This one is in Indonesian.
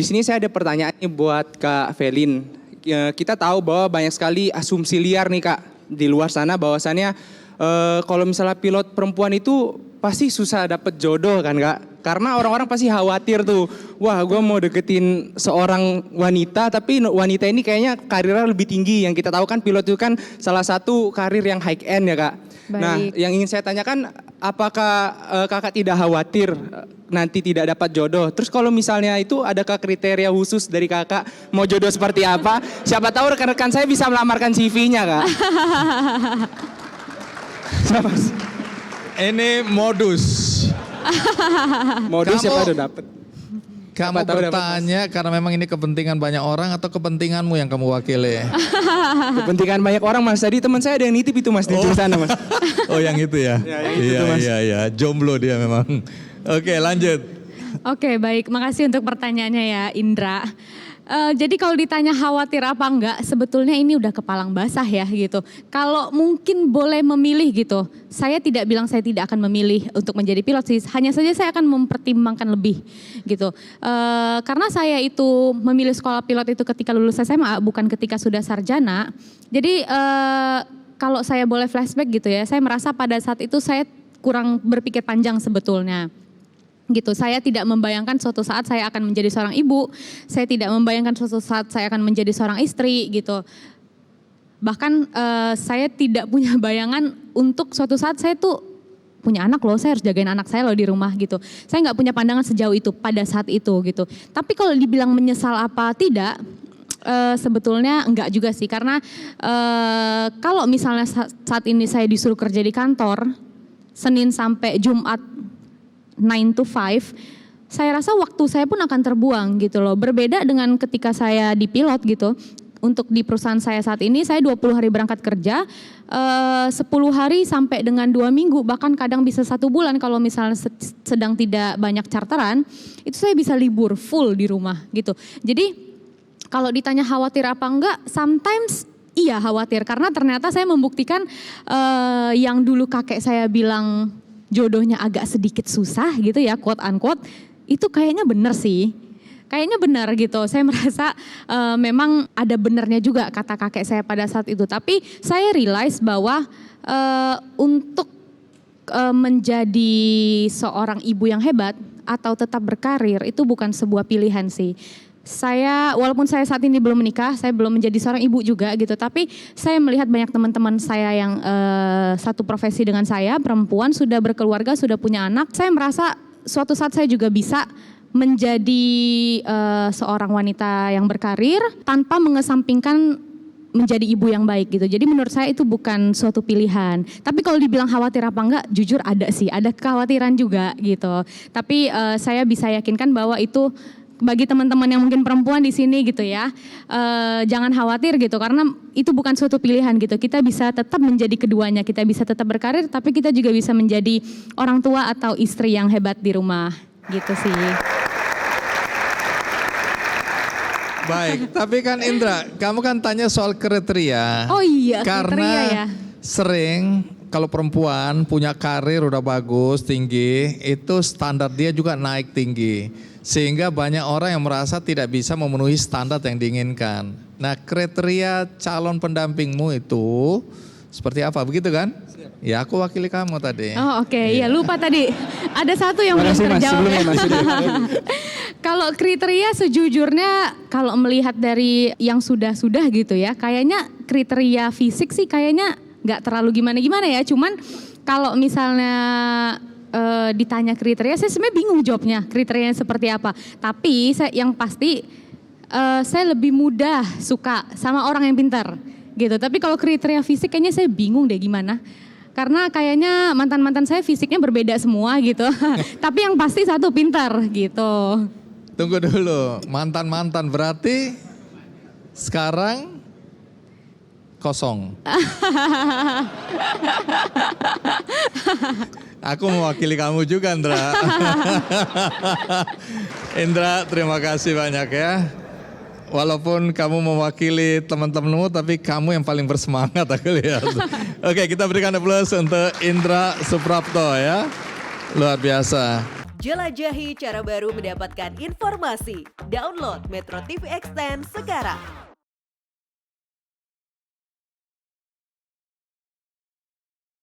Di sini saya ada pertanyaan nih buat Kak Velin. Kita tahu bahwa banyak sekali asumsi liar nih Kak di luar sana bahwasannya kalau misalnya pilot perempuan itu pasti susah dapet jodoh kan Kak? Karena orang-orang pasti khawatir tuh, wah gue mau deketin seorang wanita tapi wanita ini kayaknya karirnya lebih tinggi. Yang kita tahu kan pilot itu kan salah satu karir yang high end ya Kak. Baik. Nah yang ingin saya tanyakan, apakah kakak tidak khawatir nanti tidak dapat jodoh? Terus kalau misalnya itu adakah kriteria khusus dari kakak mau jodoh seperti apa? Siapa tahu rekan-rekan saya bisa melamarkan CV-nya Kak. Siapa? Ini modus. Modus siapa udah dapet? Kamu Siapa tahu dapat, bertanya karena memang ini kepentingan banyak orang atau kepentinganmu yang kamu wakili? Kepentingan banyak orang Mas. Tadi teman saya ada yang nitip itu Mas di ujung sana Mas. Oh yang itu ya? Ya, yang itu tuh, Mas. Iya. Jomblo dia memang. Oke lanjut. Oke, baik. Makasih untuk pertanyaannya ya, Indra. Jadi kalau ditanya khawatir apa enggak, sebetulnya ini udah kepalang basah ya gitu. Kalau mungkin boleh memilih gitu, saya tidak bilang saya tidak akan memilih untuk menjadi pilot sih. Hanya saja saya akan mempertimbangkan lebih gitu. Karena saya itu memilih sekolah pilot itu ketika lulus SMA, bukan ketika sudah sarjana. Jadi kalau saya boleh flashback gitu ya, saya merasa pada saat itu saya kurang berpikir panjang sebetulnya. Gitu, saya tidak membayangkan suatu saat saya akan menjadi seorang ibu, saya tidak membayangkan suatu saat saya akan menjadi seorang istri gitu. Bahkan saya tidak punya bayangan untuk suatu saat saya tuh punya anak loh, saya harus jagain anak saya loh di rumah gitu. Saya nggak punya pandangan sejauh itu pada saat itu gitu. Tapi kalau dibilang menyesal apa tidak, sebetulnya enggak juga sih. Karena kalau misalnya saat ini saya disuruh kerja di kantor, Senin sampai Jumat 9 to 5, saya rasa waktu saya pun akan terbuang gitu loh. Berbeda dengan ketika saya di pilot gitu. Untuk di perusahaan saya saat ini, saya 20 hari berangkat kerja, 10 hari sampai dengan 2 minggu, bahkan kadang bisa 1 bulan kalau misalnya sedang tidak banyak charteran, itu saya bisa libur full di rumah gitu. Jadi kalau ditanya khawatir apa enggak, sometimes iya khawatir. Karena ternyata saya membuktikan yang dulu kakek saya bilang jodohnya agak sedikit susah gitu ya, quote unquote, itu kayaknya benar sih. Kayaknya benar gitu, saya merasa memang ada benarnya juga kata kakek saya pada saat itu. Tapi saya realize bahwa untuk menjadi seorang ibu yang hebat atau tetap berkarir itu bukan sebuah pilihan sih. Saya, walaupun saya saat ini belum menikah, saya belum menjadi seorang ibu juga gitu, tapi saya melihat banyak teman-teman saya yang satu profesi dengan saya, perempuan, sudah berkeluarga, sudah punya anak. Saya merasa suatu saat saya juga bisa menjadi seorang wanita yang berkarir tanpa mengesampingkan menjadi ibu yang baik gitu. Jadi menurut saya itu bukan suatu pilihan. Tapi kalau dibilang khawatir apa enggak, jujur ada sih, ada kekhawatiran juga gitu. Tapi saya bisa yakinkan bahwa itu bagi teman-teman yang mungkin perempuan di sini gitu ya, jangan khawatir gitu, karena itu bukan suatu pilihan gitu. Kita bisa tetap menjadi keduanya, kita bisa tetap berkarir, tapi kita juga bisa menjadi orang tua atau istri yang hebat di rumah gitu sih. Baik, tapi kan Indra, kamu kan tanya soal kriteria. Oh iya, karena kriteria ya. sering kalau perempuan punya karir udah bagus, tinggi, itu standar dia juga naik tinggi. Sehingga banyak orang yang merasa tidak bisa memenuhi standar yang diinginkan. Nah, kriteria calon pendampingmu itu seperti apa? Begitu kan? Ya, aku wakili kamu tadi. Oh oke, ya lupa tadi. Ada satu yang belum terjawab ya. Kalau kriteria sejujurnya kalau melihat dari yang sudah-sudah gitu ya, kayaknya kriteria fisik sih kayaknya nggak terlalu gimana-gimana ya. Cuman kalau misalnya ditanya kriteria, saya sebenarnya bingung jawabnya kriterianya seperti apa. Tapi yang pasti saya lebih mudah suka sama orang yang pintar gitu. Tapi kalau kriteria fisik kayaknya saya bingung deh gimana. Karena kayaknya mantan-mantan saya fisiknya berbeda semua gitu. Tapi yang pasti satu pintar gitu. Tunggu dulu, mantan-mantan berarti sekarang kosong. Aku mewakili kamu juga, Indra. Indra, terima kasih banyak ya. Walaupun kamu mewakili teman-temanmu, tapi kamu yang paling bersemangat aku lihat. Oke, kita berikan aplaus untuk Indra Suprapto ya. Luar biasa. Jelajahi cara baru mendapatkan informasi. Download Metro TV Extend sekarang.